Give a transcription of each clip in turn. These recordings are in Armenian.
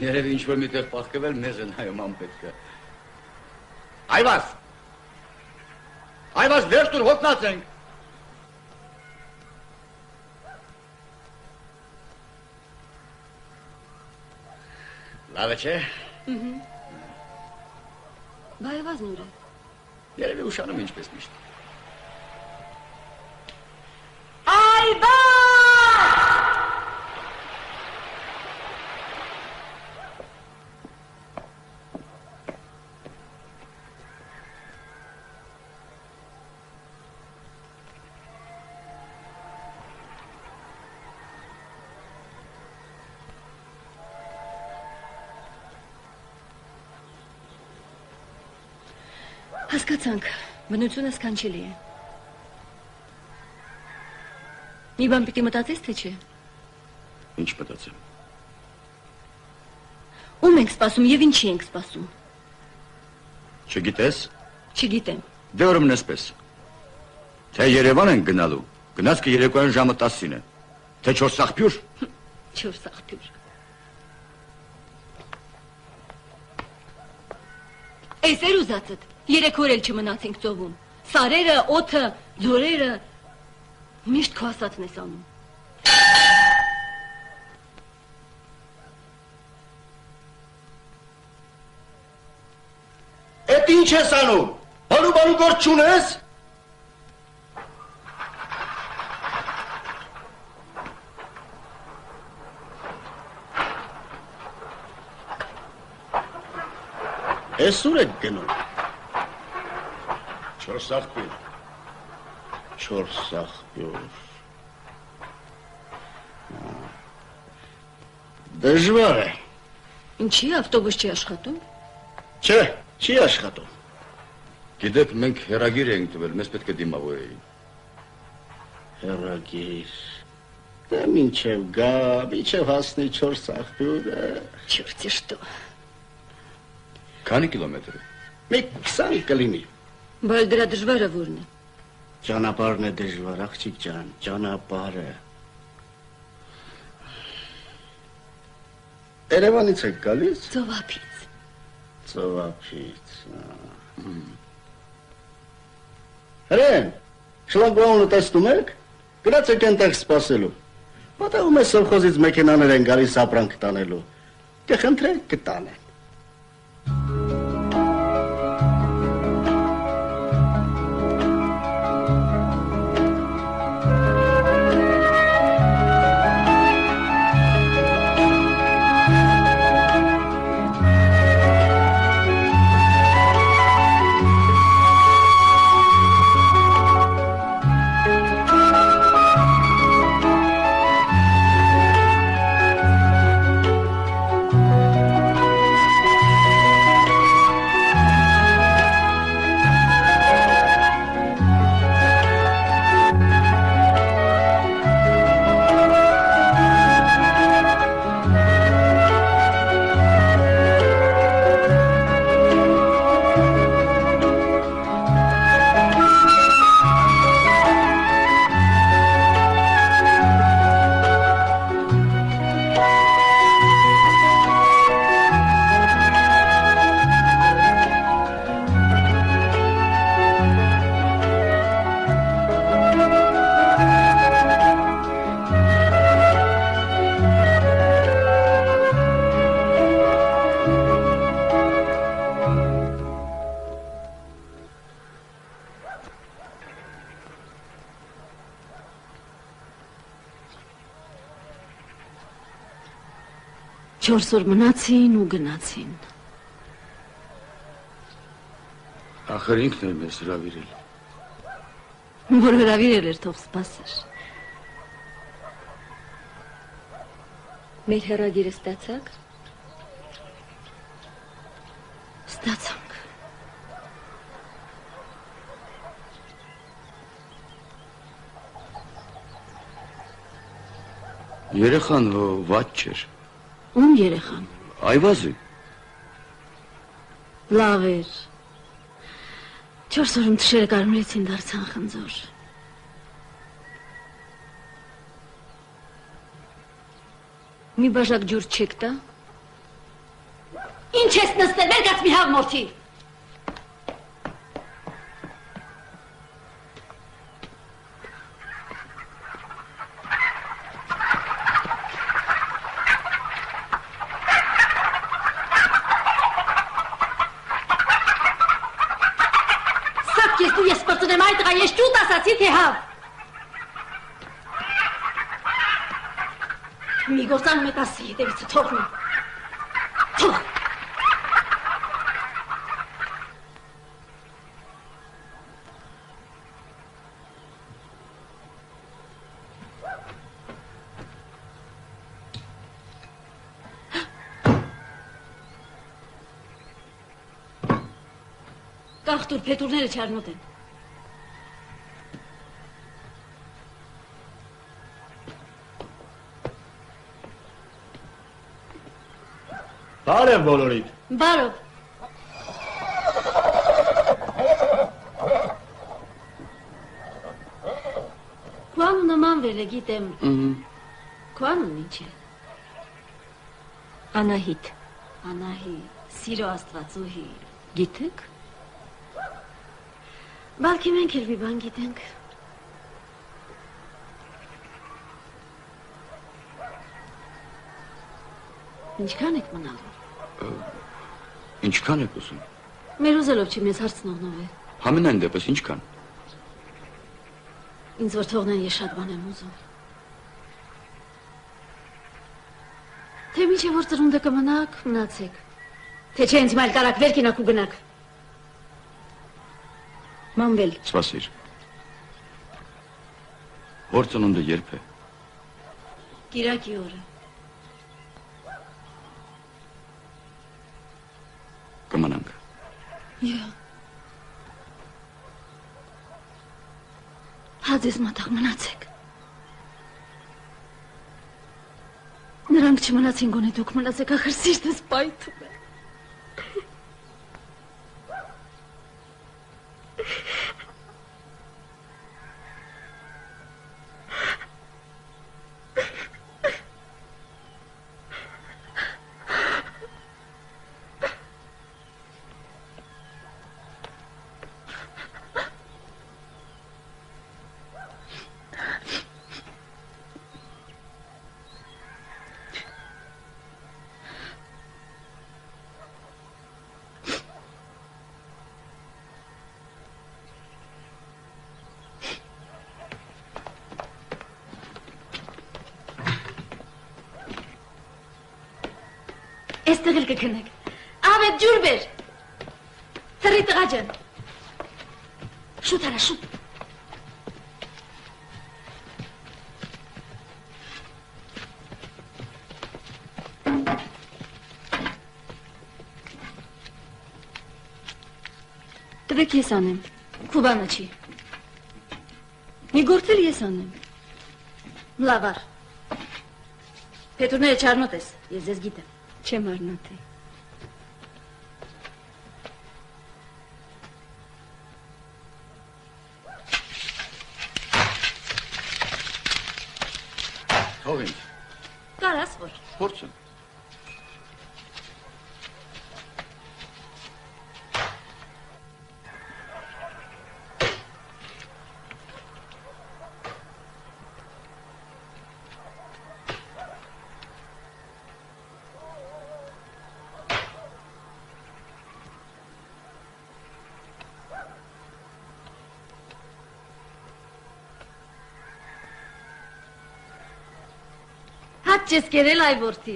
Երևի ինչ-որ միտեղ պաղկվել մեզ են հայում անպետքը։ Այվազ! Այվազ, վերջ տուր, հոտնած ենք։ Լավ է չէ։ Բա Այվազն ուր է։ Երևի ուշանում ինչպես միշտ։ Այվազ! Հասկացանք, բնությունը սքանչելի է։ Մի բան պիտի մտածես, թե չէ։ Ինչ մտածեմ։ Ում ենք սպասում եւ ինչի ենք սպասում։ Չգիտես։ Չգիտեմ։ Դե ուրեմն էսպես։ Թե Երևան ենք գնալու, գնացքը երեկոյան ժամը 10-ին է։ Թե 4 աղբյուր։ 4 աղբյուր։ Էս էր ուզածդ։ 3 օր էլ չմնացինք ծովում։ Սարերը, օդը, ձորերը միշտ քո ասածն ես անում։ Էդ ինչ ես անում։ Բալու գործ չունես։ Էս ուր եք գնում։ 4 աղբյուր։ 4 աղբյուր։ Դժվար է։ Ինչի ավտոբուս չի աշխատում։ Չէ, չի աշխատում։ Գիտեք, մենք հեռագիր ենք տվել, մեզ պետք է դիմավորեին։ Հեռագիր։ Դե մինչև գա, մինչև հասնի 4 աղբյուրը։ Չորտի շտո։ Քանի կիլոմետր է։ Մի 20 կլինի։ Բայց դրա դժվարը որն է։ Ճանապարհն է դժվար, աղջիկ ջան, ճանապարհը։ Երևանից եք գալիս։ Ծովափից։ Ծովափից։ Հրեն, շլագբաունը տեսնում եք։ Գնացեք այնտեղ սպասելու։ Մոտակում է սովխոզից մեքենաներ են գալիս ապրանք տանելու։ Կխնդրեք կտանեն։ Չորս օր մնացին ու գնացին։ Ախր ինքն էր մեզ հրավիրել։ Որ հրավիրել էր, թող սպասեր։ Մեր հեռագիրը ստացաք։ Ստացանք։ Երեխան վատ չէր։ Ում երեխան։ Այվազի։ Լավ էր։ 4 օրում թշերը կարմրեցին, դարձան խնձոր։ Մի բաժակ ջուր չեք տա։ Ինչ ես նստել, վեր գաց մի հավ մորթի։ Սապ ես դու ես պրծնեմ այդ տղա, ես ճուտ ասացի, թե հավ։ Մի գործանում եք ասի, հետևիցը թողնում։ Թող։ Կախտուր, փետուրները չարնոտ են։ Բարև բոլորիդ։ Բարով։ Քուանու նմանվել է, գիտեմ։ Քուանուն ինչ է։ Անահիտ։ Անահիտ, սիրո աստվածուհի, գիտեք։ Բալքի մենք էլ մի բան գիտենք։ Ինչքան եք մնալու։ Ինչքան եք ուզում։ Մեր ուզելով չի մեզ հարցնողնով է։ Համենայն դեպս ինչքան։ Ինձ որ թողնեն ես շատ բան եմ ուզում։ Թե մինչև որ ծրունդը կմնաք, մնացեք։ Թե չէ ինձ մայլ կարակ վեր կինակ ու գնաք։ Մանվել։ Սպասիր։ Հոր ծնունդը երբ է։ Կիրակի օրը։ Կմնանք։ Յա։ Հաձեզ մատաղ մնացեք։ Նրանք չմնացին գոնե դուք մնացեք, ախր սիրտս պայթում է։ Էստեղ էլ կքնեք։ Ավետ ջուր բեր։ Թռի տղա ջան։ Շուտ արա, շուտ։ Տվեք ես անեմ։ Քուբանը չի։ Մի գործել ես անեմ։ Լավ առ։ Փետուրները չառնոտ ես, ես ձեզ գիտեմ։ Չեմ առնոտի։ Թող ինձ։ Կարաս որ։ Փորձեմ։ Չես կերել այ որդի։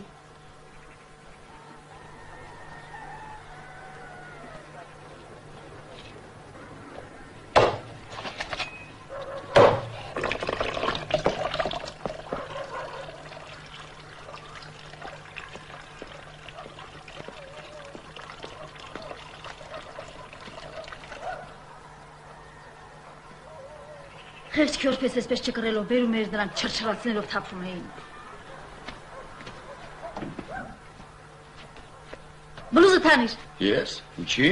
Խեղճ քյորպես էսպես չկրելով բերում էր նրանք չրչրացնելով թափում էին։ Բլուզը թանիր։ Ես, ինչի։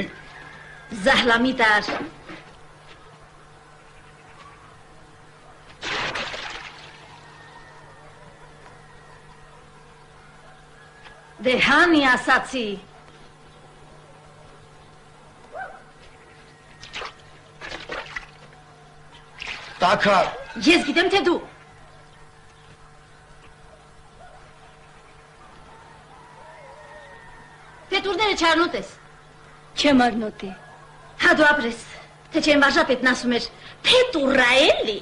Զահլամիտար։ Դե հանի ասացի։ տակա։ Ես գիտեմ թե դու։ Պետուրները չառնոտ ես։ Չեմ առնոտի։ Հա դու ապրես, թե չեմ վարժապետն ասում էր, Պետուրա էլի։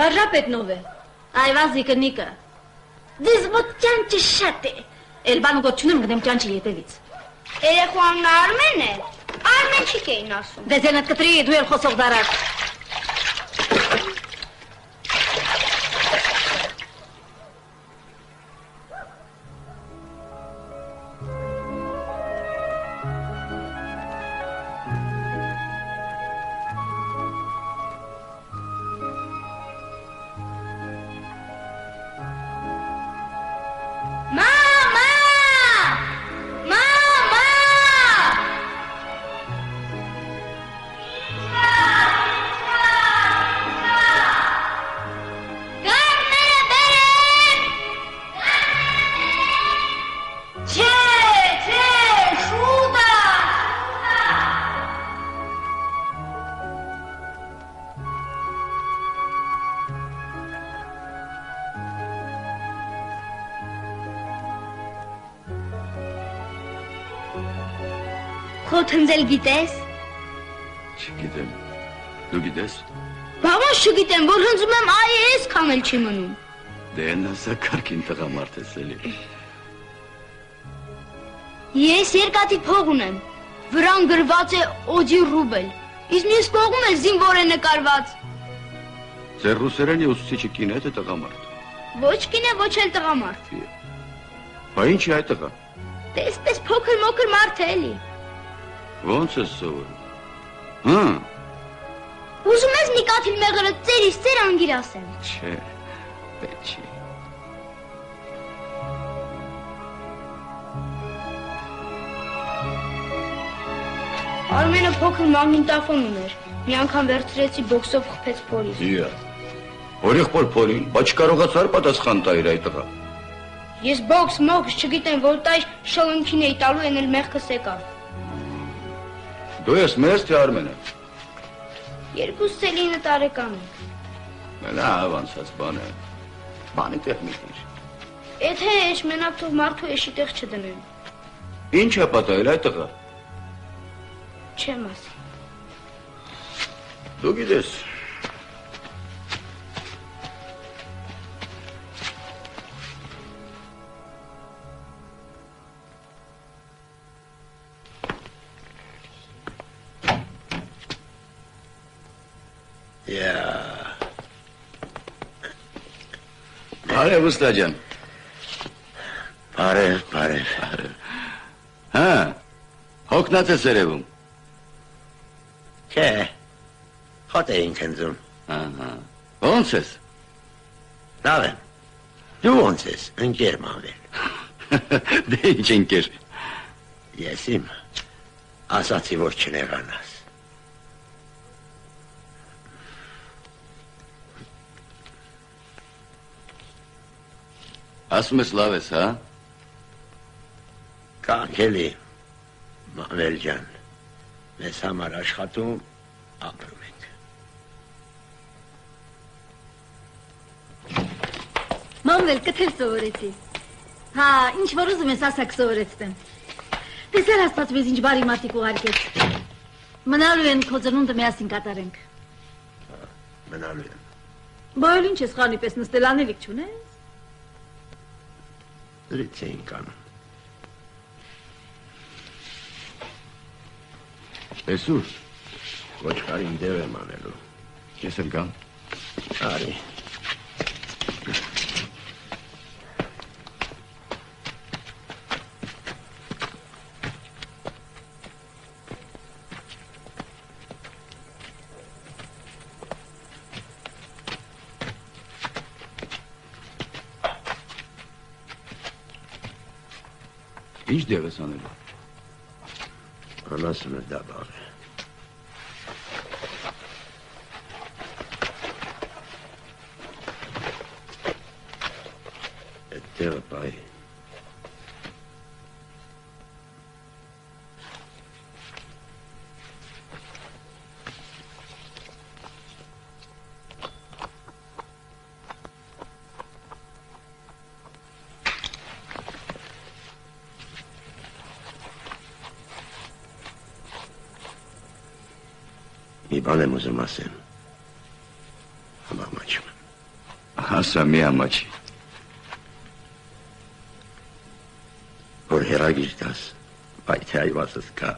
Վարժապետն ով է։ Այվազի կնիկը։ Դες ոտ ճանճը շատ է։ Էլ բան գոտ չունեմ գնեմ ճանճի ետևից։ Երեխու անունը Արմեն է։ Արմենչիկ էին ասում։ Դες ենդ կտրի դու էլ խոսող դարար։ Խոթնձել գիտես։ Չգիտեմ։ Դու գիտես։ Բավոս չգիտեմ, որ հնձում եմ այ ես քամել չի մնում։ Դե նասա կարգին տղամարդ ես էլի։ Ես երկաթի փող ունեմ։ Վրան գրված է օջի ռուբել։ Իսկ մյուս կողմում էլ զինվոր է նկարված։ Ձեր ռուսերենի ուսուցիչը կին է թե տղամարդ։ Ոչ կին է, ոչ էլ տղամարդ։ Բա ինչի այդ տղա։ Դե այսպես փոքր մարդ է էլի։ Ոնց ես սովորում։ Հա։ Ուզում ես մի կաթիլ մեղրը ծերից ծեր անգիր ասեմ։ Չէ, պետք չի։ Արմենը փոքր մագնիտոֆոն ուներ։ Մի անգամ վերցրեցի բոքսով խփեց փորից։ Իա։ Օրիղբոր փորին, բայց չկարողացար պատասխան տայր այդ տղա։ Ես բոքս չգիտեմ, որ տայ շլնքին էի տալու են էլ մեղքս եկավ։ Դու ես մեծ թե Արմենը։ Երկուսս էլ 9 տարեկան ենք։ Մենա ավանցած բան է։ Բանի տեղ մի տիր։ Եթե էջ մենակ թող մարդու էշի տեղ չդնեն։ Ինչ է պատահել այդ տղա։ Չեմ ասի։ Դու գիտես։ Բարև ուստա ջան։ Բարև։ Հա, հոգնած ես երևում։ Չէ, հոտ էինք հնձում։ Ահա, ոնց ես։ Լավ եմ, դու ոնց ես, ընկեր մանվել։ Դե ինչ ընկեր։ Ես իմ ասացի, որ չնեղանաս։ Ասում ես լավ ես, հա։ Կանք էլի, մանվել ջան, մեզ համար աշխատում, ապրում ենք։ Մանվել կթել սովորեցի։ Հա, ինչ որ ուզում ես ասակ սովորեցտեմ։ Տեսել աստված մեզ ինչ բարի մարդիկ ուղարկեց։ Մնալու են քո ծնունդը միասին կատարենք։ Մնալու եմ։ Բայց ինչ ես խանի պես նստել անելիք չունես։ Դրից էինք անում։ Տեսուր, Ոչխարին դև եմ անելու։ ես էլ գամ։ Արի։ Ինչ դև ես անելու։ Անասունը դա բաղ է։ Այդ տեղը պահի։ Մի բան եմ ուզում ասեմ։ Ամաչում եմ։ Ասա մի ամաչի։ Որ հերագիր տաս, բայց թե այվազս կա։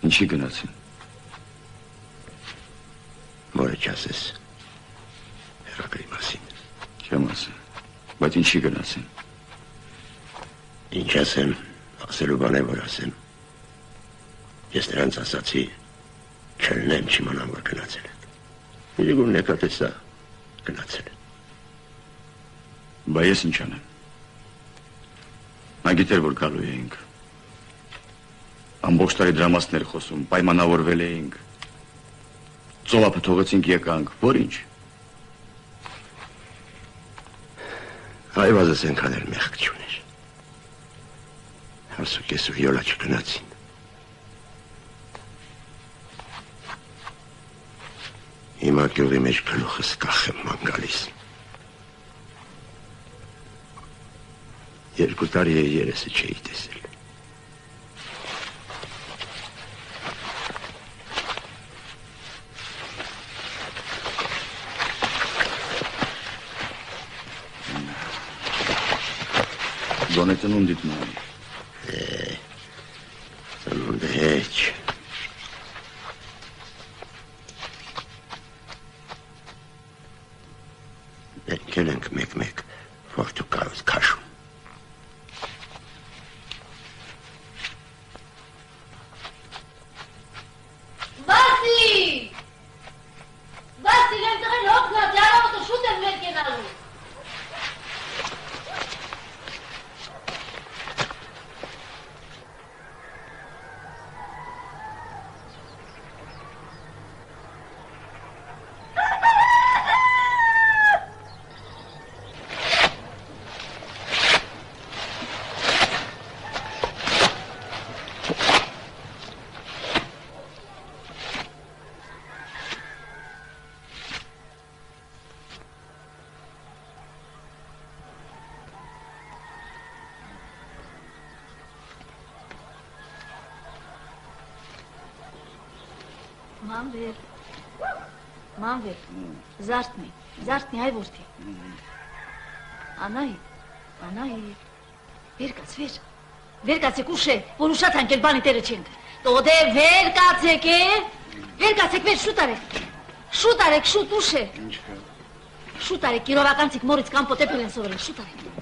Ինչի գնացին։ Մորը չասես հերագրի մասին։ Չեմ ասեմ, բայց ինչի գնացին։ Ինչ ասեմ, ասելու բան է, որ ասեմ։ Ես նրանց ասացի, չելնեմ չիմանամ, որ գնացել են։ Իրիգում նեկատեսա գնացել են։ Բա ես ինչ անեմ։ Նա գիտեր, որ գալու էինք։ Ամբողջ տարի դրամասներ խոսում, պայմանավորվել էինք։ Ծովափը թողեցինք եկանք, որ ինչ։ Այվազս ենքան էլ մեղք չուներ։ Հարսու կեսուր յոլա չգնացին։ Հիմա գյուղի մեջ գլուխս կախեմ ման գալիս։ 2 տարի է երեսը չէի տեսել։ Գոնե ծնունդիդ նայ։ Ծնունդը հեչ։ Եկել ենք մեկ-մեկ Պորտուգալից քաշում։ Բասի, եմ տղեն հոգնա, ճարավոտը շուտ եմ մեր կենալու։ Մանվեր, զարդնի, հայ որդի։ Անահի, վեր կացեք ուշ է, որ ուշատ հանքել բանի տերը չենք։ Տոդե վեր կացեք է, շուտ արեք, ուշ է։ Շուտ արեք, կիրովականցիկ մորից կամ պոտեպել են սովորել, շուտ արեք։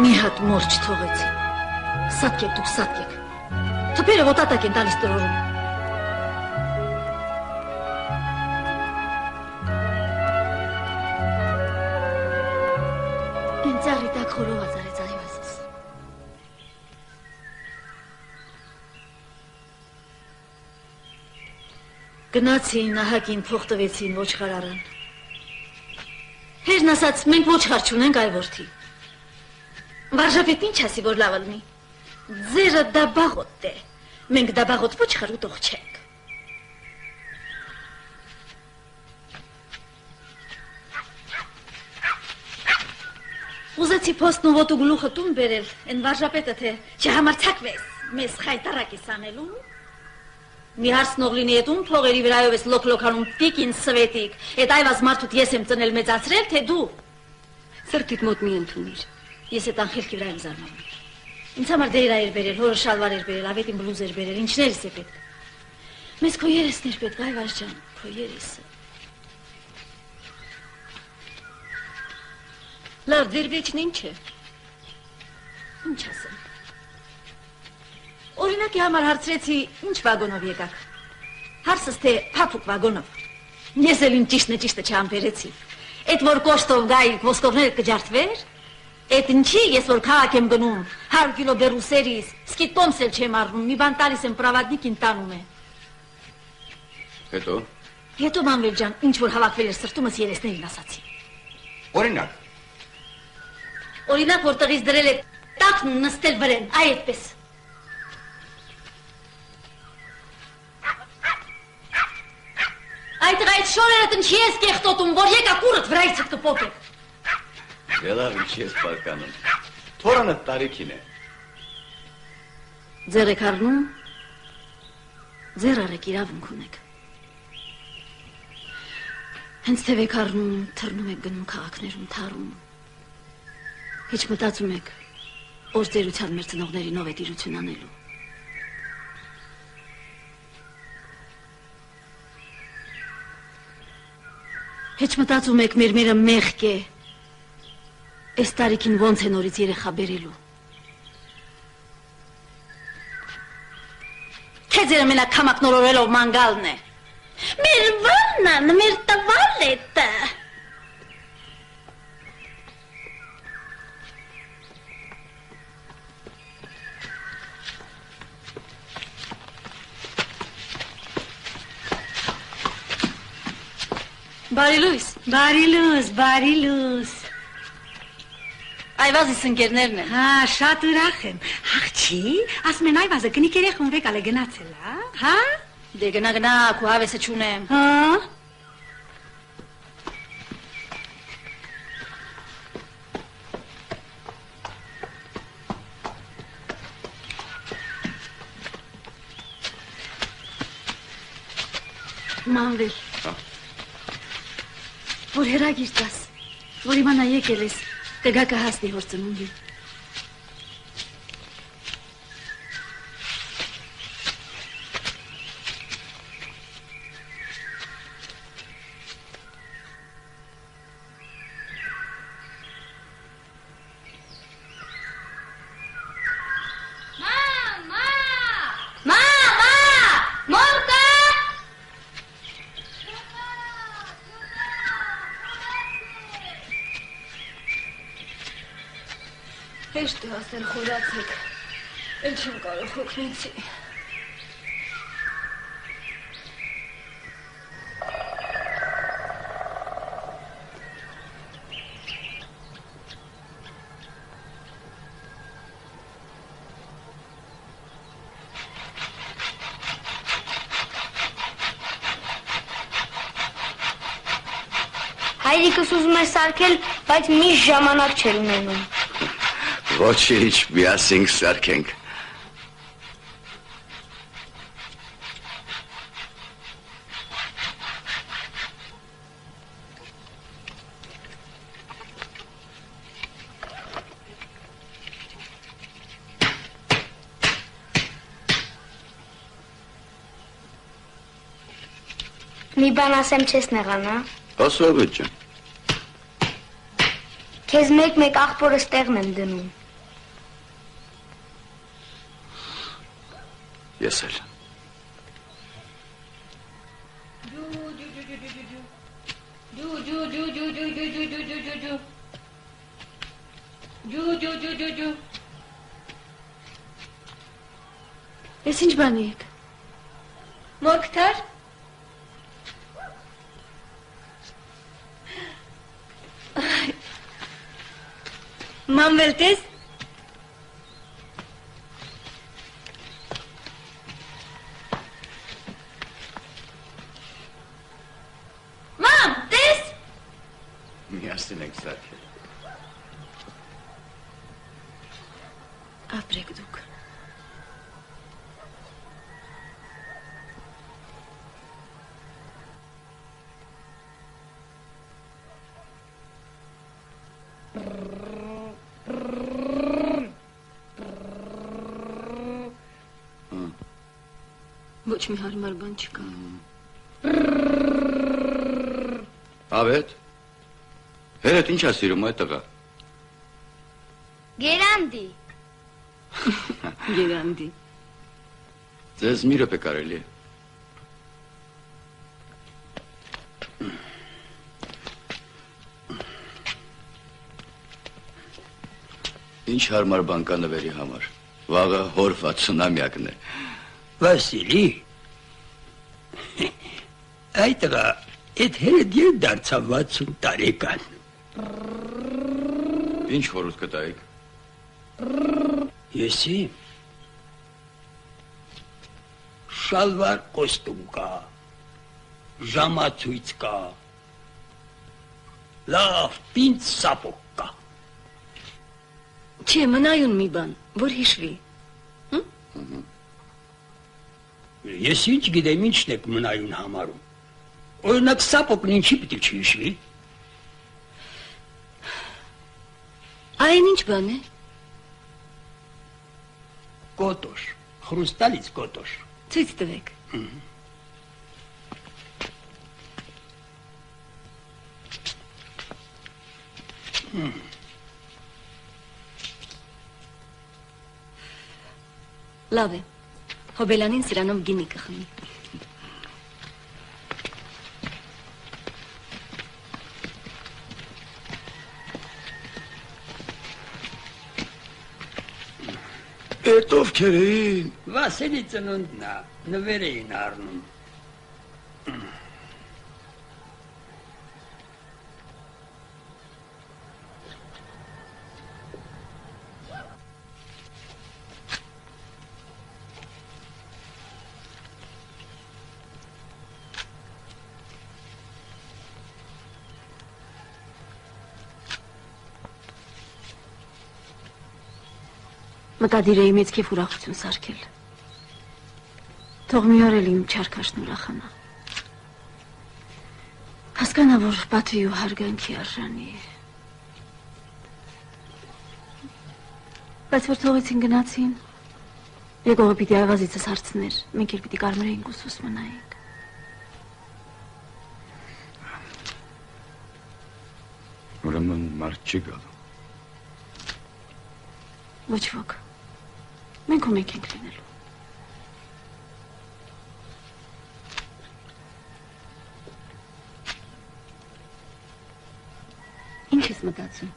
Մի հատ մոր չթողեցին, սատկեք, թպերը ոտատակ են տալիս տրորում։ Են ծաղրի տակ խորով ածարեց այվազս։ Գնացին, նահակին, փող տվեցին, ոչխար առան։ Հերն ասաց, մենք ոչխար չունենք այ որդի։ Վարժապետ ինչ ասի, որ լավ լինի։ Ձերը դաբաղոտ է, մենք դաբաղոտ ոչխար ուտող չենք։ Ուզեցի փոստն ու ոտու գլուխը տուն բերել, են վարժապետը թե չհամարցակվես, մեզ խայտարակիս անելու։ Մի հարցնող լինի էդ ում փողերի վրայով ես լոք-լոքանում տիկին սվետիկ, էդ այվազ մարդուտ ես եմ ծնել մեծացրել, թե դու։ Սրտիդ մոտ մի ընդունիր։ Ես էդ անխելքի վրա եմ զարմանում։ Ինձ համար դեյրա էր բերել, հորը շալվար էր բերել, ավետին բլուզ էր բերել, ինչներս է պետք։ Մեզ քո երեսն էր պետք, այ վարժ ջան, քո երեսը։ Լավ, ձեր վեճն ինչ է։ Ինչ ասեմ։ Օրինակի համար հարցրեցի, ինչ վագոնով եկաք։ Հարցս թե փափուկ վագոնով։ Ես էլ իմ ճիշտը չամբերեցի։ Այդ որ կոշտով գայի ոսկորները կջարդվեր, այդ ինչի ես որ քաղաք եմ գնում, 100 կիլո բերուսերիս, սկիտոմս էլ չեմ առնում, մի բան տալիս եմ պրավադնիկին տանում է։ Հետո Մանվել ջան, ինչ որ հավաքվել էր սրտումս երեսներին ասացի։ Օրինակ, որ տղից դրել է տակն նստել վրեն, այդպես։ Այդ շորերդ ինչի ես կեղտոտում, որ եկա կուրդ վրայցդ կպոկեք։ Լավ, ինչի ես պարկանում։ Թորանդ տարիքին է։ Ձեր եք առնում, ձեր արեք իրավունք ունեք։ Հենց թև եք առնում, թռնում եք գնում քաղաքներում, թարում։ Հեչ մտածում եք, որ ձերության մեր ծնողներինով է տիրություն անելու։ Հեչ մտածում եք մեր մերը մեղք է, այս տարիքին ոնց է նորից երեխա բերելու։ Թե ձերը մենակ կամակ նորորելով մանգալն է։ Մեր վանան, մեր տվալետը։ Բարի լույս։ Այվազիս ընկերներն են։ Հա, շատ ուրախ եմ։ Աղջի, ասում են այվազը կնիկ երեխուն վեկալ է գնացել, հա? Դե գնա, քու հավեսը չունեմ։ Հա։ Մանվել։ Որ հերագիր տաս, որ իմանա եկել ես, կգա կհասնի հոր ծնունդին։ Հեշտ է ասել խորացեք, էլ չեմ կարող հոգնեցի։ Հայրիկս ուզում էր սարքել, բայց միշտ ժամանակ չէր ունենում։ Ոչինչ, միասին կսարքենք։ Մի բան ասեմ չես նեղանա։ Ասա վեճը։ Քեզ մեկ աղբորը ստեղն եմ դնում։ Ես էլ։ Ես ինչ բանի եք։ Մորքթար։ Մանվել տես։ Մամ, տես։ Միասին ենք սարքել։ Ապրեք դուք։ Ոչ մի հարմար բան չկա։ Ավետ, հերետ ինչ է սիրում այդ տղա։ Գերանդի։ Գերանդի։ Ձեզ մի րոպե կարելի է։ Ինչ հարմար բան կա նվերի համար։ Վաղը հոր 60-ամյակն է։ Վասիլի, այդ տղա, այդ հերդ երբ դարձավ 60 տարեկան։ Ինչ խորհուրդ կտայիք։ Եսի, շալվար կոստում կա, ժամացույց կա, լավ պինդ սապոկ կա։ Չէ, մնայուն մի բան, որ հիշվի։ Ես ինչ գիտեմ ինչն եք մնայուն համարում։ Օրինակ սապոկն ինչի պիտի չհիշվի։ Այն ինչ բան է։ Կոտոշ, խրուստալից կոտոշ։ Ցույց տվեք։ Լավ է։ Հոբելյանին սրանով գինի կխմի։ Էդ ովքեր էին։ Վասիլի ծնունդն է, նվեր էին առնում։ Մտադիր էի մեծ քեֆ ուրախություն սարքել։ Թող մի օր էլ իմ չարքաշն ուրախանա։ Հասկանա, որ պատվի ու հարգանքի արժանի է։ Բայց որ թողեցին գնացին, եկողը պիտի այվազիցս հարցներ, մենք էլ պիտի կարմրեինք ու սուս մնայինք։ Ուրեմն մարդ չի գալու։ Ոչ ոք։ Մենք ու մենք ենք լինելու։ Ինչ ես մտածում։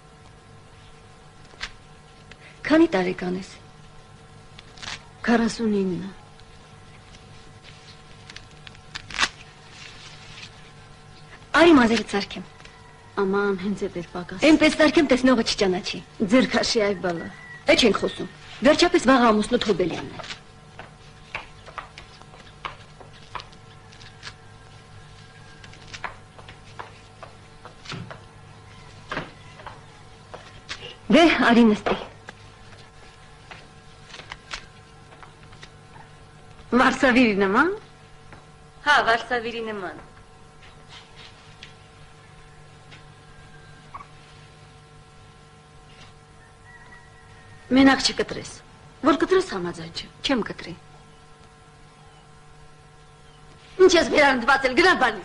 Քանի տարեկան ես։ 49։ Արի մազերը ծարքեմ։ Աման, հենց էդ էր պակաս։ Էնպես ծարքեմ տեսնողը չճանաչի։ Ձեր քաշի այ բալը։ Է չենք խոսում։ Վերջապես վաղ ամուսնուդ Հոբելյանն է։ Դե, արի նստի։ Վարսավիրի նման։ Հա, վարսավիրի նման։ Մենակ չկտրես։ Որ կտրես համաձայն չէ, չեմ կտրի։ Ինչ ես վերանդվածել, գնա բանի։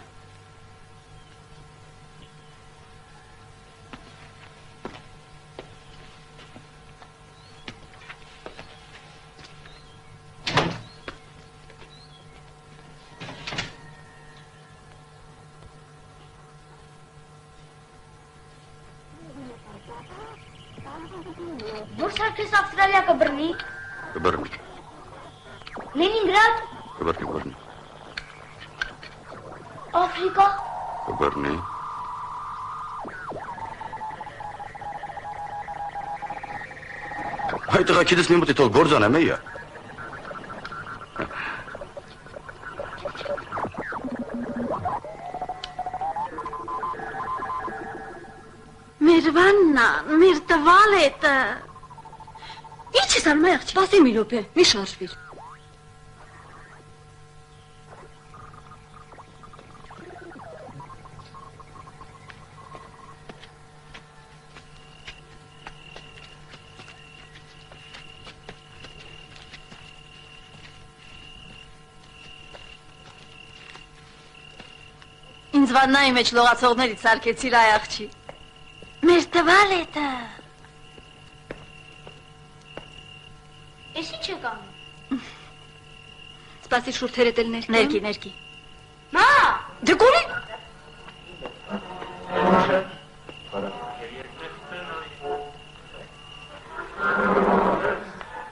Որ սարքես Ավստրալիա կբռնի։ Կբռնի։ Լենինգրադ։ Կբռնի։ Աֆրիկա։ Կբռնի։ Հայ տղաքիդս մի մոտի թող գործանեմ էյա։ Մեր վաննա, մեր տվալետը։ Ինչ ես անում աղջի։ Սպասի մի րոպե, մի շարժվիր։ Ինձ վաննայի մեջ լողացողներից սարքեցիր այ աղջի։ Մեր տվալետը։ Էս ի՞նչ եք անում։ Սպասի շուրթերը դել ներքի։ Ներքի։ Մա! Դե կորի։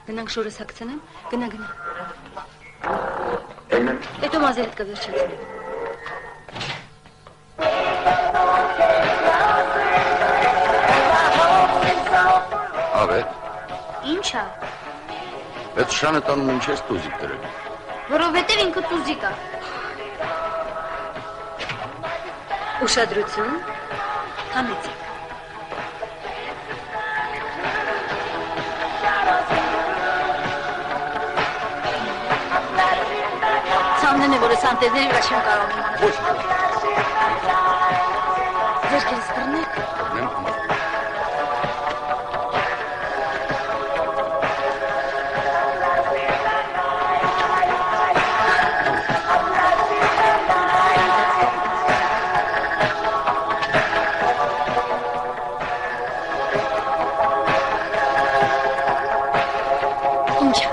Գնանք շորս հագցնեմ, գնա։ Հետո մազերը կվերջացնեմ։ Ավետ, Ինչա։ այդ շանը տանում ինչ ես տուզիկ դրել։ Որովհետև ինքը տուզիկ է։ Ուշադրություն, համեցեք։ Ցաննեն է, որ ես անտեզների վրա չեմ կարող իմանալ։ Ոչ, Ձերքերս կրնեք։ նեմ համար։ Ինչա,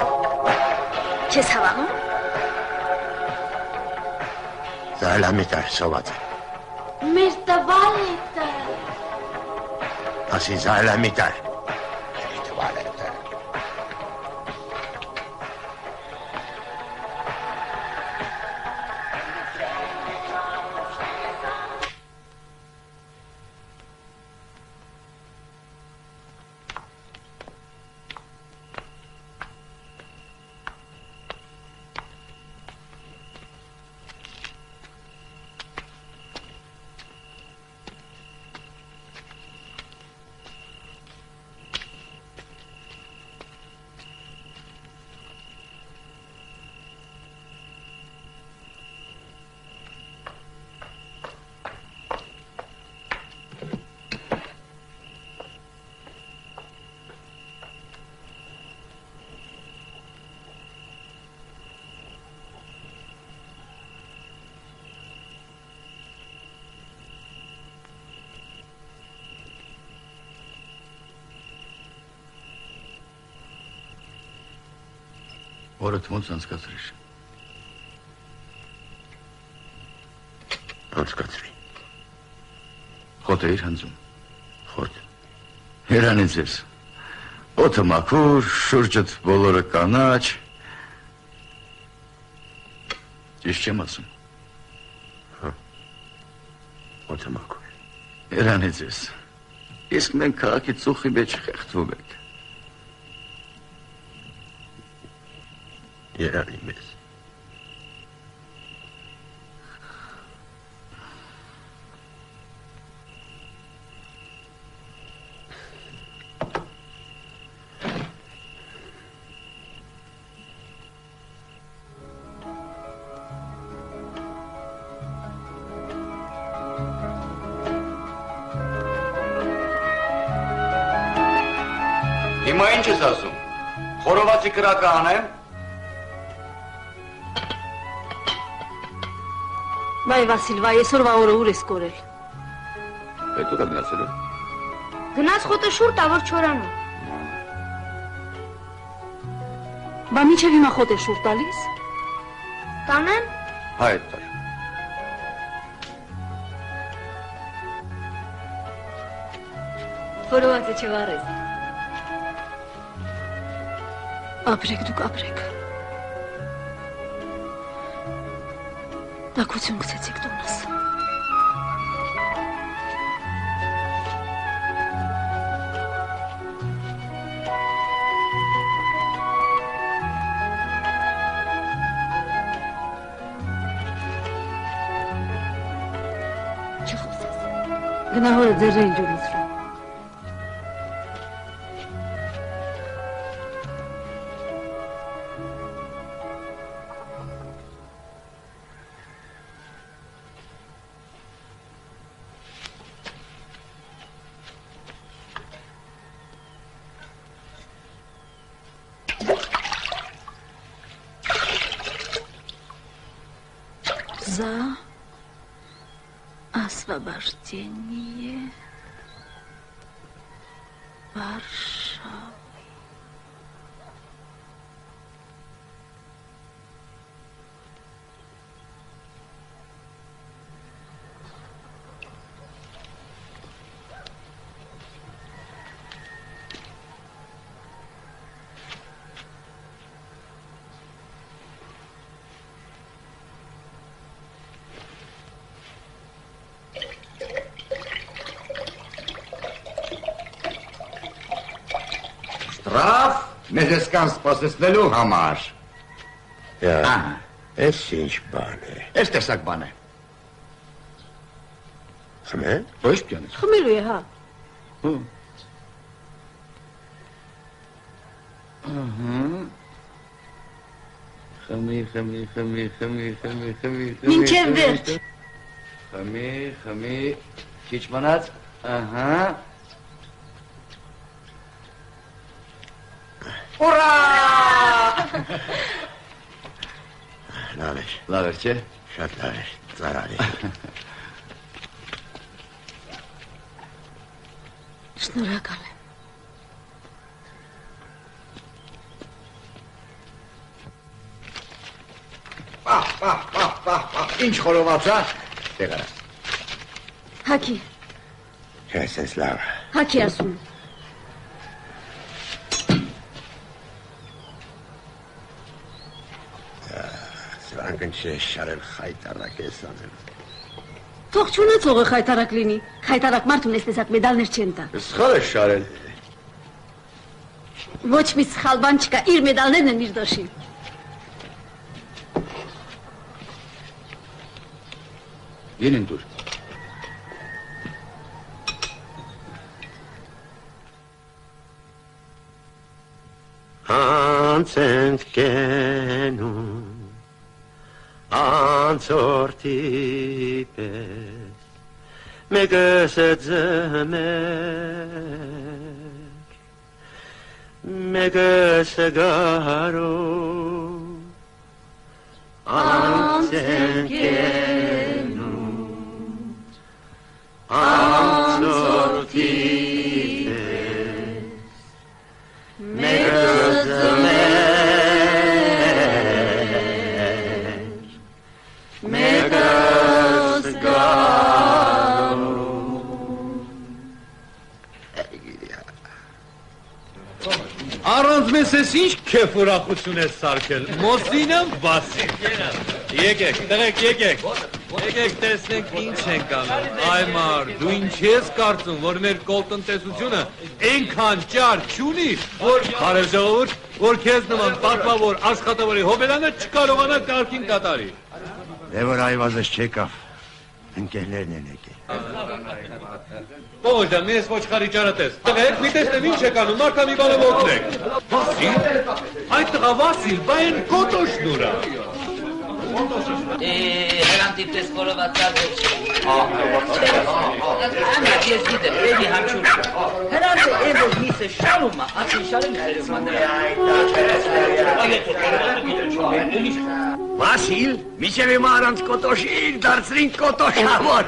չես հավանում։ Զայլամիտար սոված է։ Մեր տվալետը։ Ասի զայլամիտար։ Էլի տվալետը։ Օրդ ոնց անցկացրիր։ Անցկացրի։ Խոտ էիր հնձում։ Խոտ։ Երանից ես։ Օդը մաքուր, շուրջդ բոլորը կանաչ։ Ճիշտ չեմ ասում։ Հա։ Օդը մաքուր։ Երանից ես։ Իսկ մենք քաղաքի ծուխի մեջ խեղդվում ենք։ Երանի մեզ։ Հիմա ինչ ես ասում։ Խորովածի կրակը անեմ։ Վայ Վասիլ, վայ, այսօրվա օրը ուր ես կորել։ Այդ ուր գնացել է։ Գնաց խոտը շուրջ ա, որ չորանում։ Բա մինչև հիմա խոտ է շուր տալիս։ Տանեմ։ Հայտ տար։ Որովածը չվարես։ Ապրեք դուք, ապրեք։ Տակություն գցեցիք տունս։ Չխոսես։ Գնա հորը ձերրին ջուրիցրու։ За освобождение Варшавы. Ռաֆ, մեզ էսկան սպասեցնելու համար։ Էս ինչ բան է։ Էս տեսակ բան է։ Խմե՞։ Ոչ պյանես։ Խմելու է, հա։ Խմի։ Մինչև վերջ։ Խմի, քիչ մնաց, Ուրա! Լավ էր, չէ։ շատ լավ էր, ծարավ է։ Շնորհակալ եմ։ Ինչ խորովածա։ Տեղարա։ Հակի, Չէ, սենց լավ։ հակի ասում։ Սրանք ինչ է շարել խայտարակ ես անել։ Թող չունեցողը խայտարակ լինի։ Խայտարակ մարդ ունես տեսակ մեդալներ չեն տա։ Սխալ է շարել։ Ոչ մի սխալ բան չկա, իր մեդալներն են իր դոշին։ Ելին դուր։ Անցենք կենում, անցորդի պես, մեկս է ձմեր, մեկս է գարով, անցենք կենում, անցորդի պես, մեկս Առանց մեզ ես ինչ քեֆ ուրախություն ես սարքել, Մոսինամ Վասիլ։ Եկեք, տղեկ, եկեք տեսնենք ինչ ենք անում, այ մար, դու ինչ ես կարծում, որ մեր կոլտնտեսությունը ենքան ճար չունի, որ հարև ժողովուրդ, որ կեզ նման պատվավոր աշխատավորի հոբելանը չկարողանա կարգին կատարի։ Դե որ այվազս չեկավ, ընկերներն են եկել։ Բողոջան, մի ես ոչխարի ճարատես, տղեկ, մի տեսնեմ ինչ եք անում, մարդա մի բանը ոգնեք։ Վասիլ, այդ տղա Վասիլ, բա են կոտոշն ուրա։ Հերան տիպտես խորովածար ոչ։ Անակ ես գիտեմ, էլի համչուր։ Հերան է որ միսը շարումա, ացին շարում հերում անդրա։ Վասիլ, միջև իմ առանց կոտոշիր, դարձրին կոտոշավոր։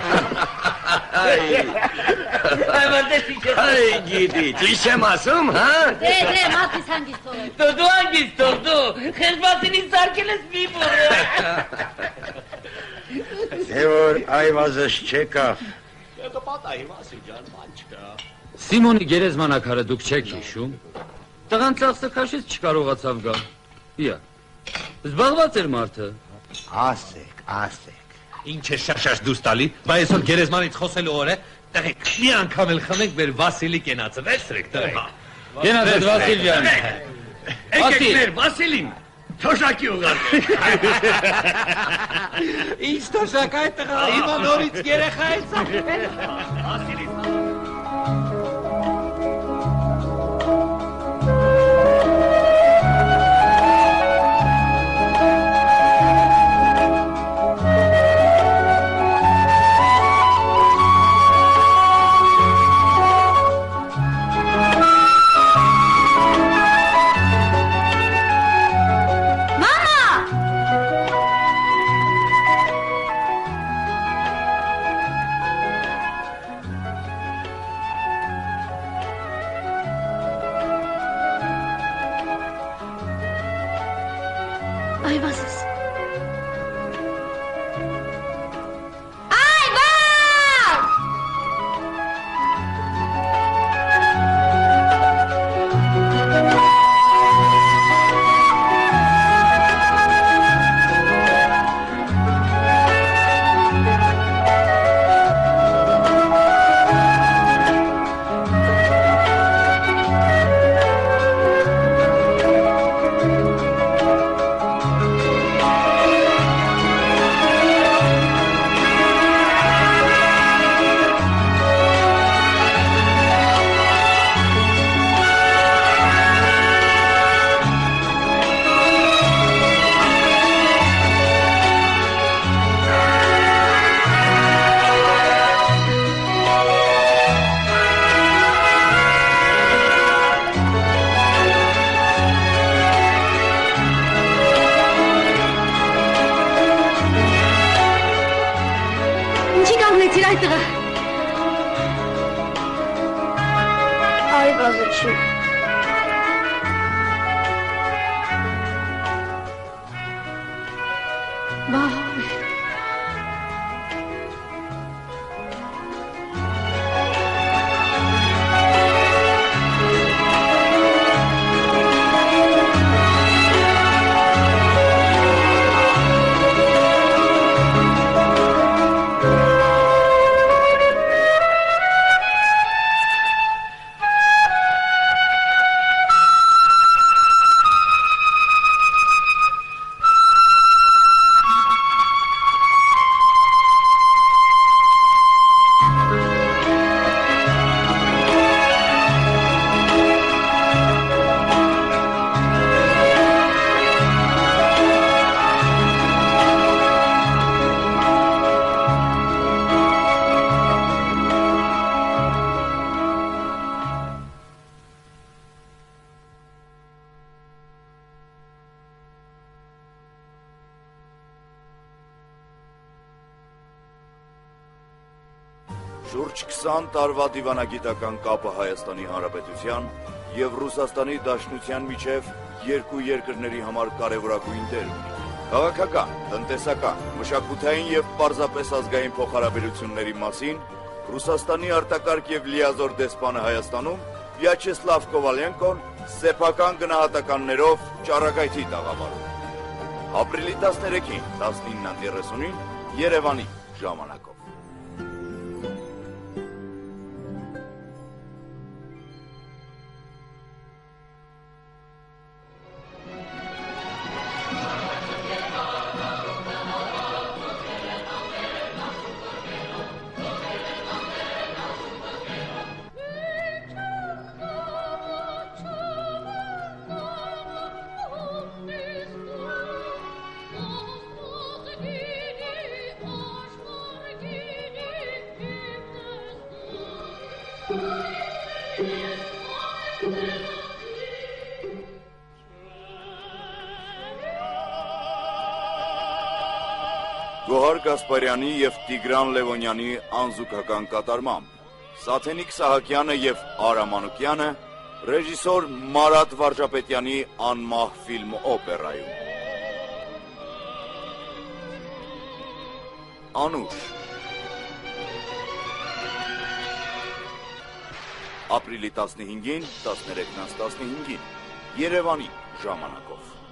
Այ գիտի, ճիշտ եմ ասում, հա? Դե, մատիս հանգիստ թողել։ Դու հանգիստ թող, դու, խեղբասինից սարկել ես մի բուրը։ Դե որ այվազս չեկավ։ Սիմոնի գերեզմանակարը դուք չեք հիշում։ Տղան ծախսը քաշեց չկարողացավ գալ։ Իա։ Զբաղված էր մարդը։ Ասեք։ Ինչ է շաշաշ դուրս տալի, բա այսօր գերեզմանից խոսելու օր է, տղեկ, մի անգամ էլ խմենք մեր Վասիլի կենացը, վերցրեք տղեկ։ Կենացդ Վասիլ ջան։ Եկեք մեր Վասիլին, թոշակի ուղարկեք։ Ինչ թոշակ այդ տղա, հիմա նորից երեխա է ծախվել։ այդտեղը։ Այվազը չի։ Վայ։ Շուրջ 20 տարվա դիվանագիտական կապը Հայաստանի Հանրապետության և Ռուսաստանի Դաշնության միջև երկու երկրների համար կարևորագույն դեր ունի։ Քաղաքական, տնտեսական, մշակութային և պարզապես ազգային փոխհարաբերությունների մասին Ռուսաստանի արտակարգ և լիազոր դեսպանը Հայաստանում Վյաչեսլավ Կովալենկոն սեփական գնահատականներով ճառագայթի տաղավարում։ Ապրիլի 13-ին 19:30-ին Երևանի ժամանակով։ Գոհար Գասպարյանի և Տիգրան Լևոնյանի անզուգական կատարմամբ, Սաթենիկ Սահակյանը և Արամ Մանուկյանը ռեժիսոր Մարատ Վարժապետյանի անմահ ֆիլմ օպերայում։ Անուշ ապրիլի 15-ին 13:15-ին Երևանի ժամանակով։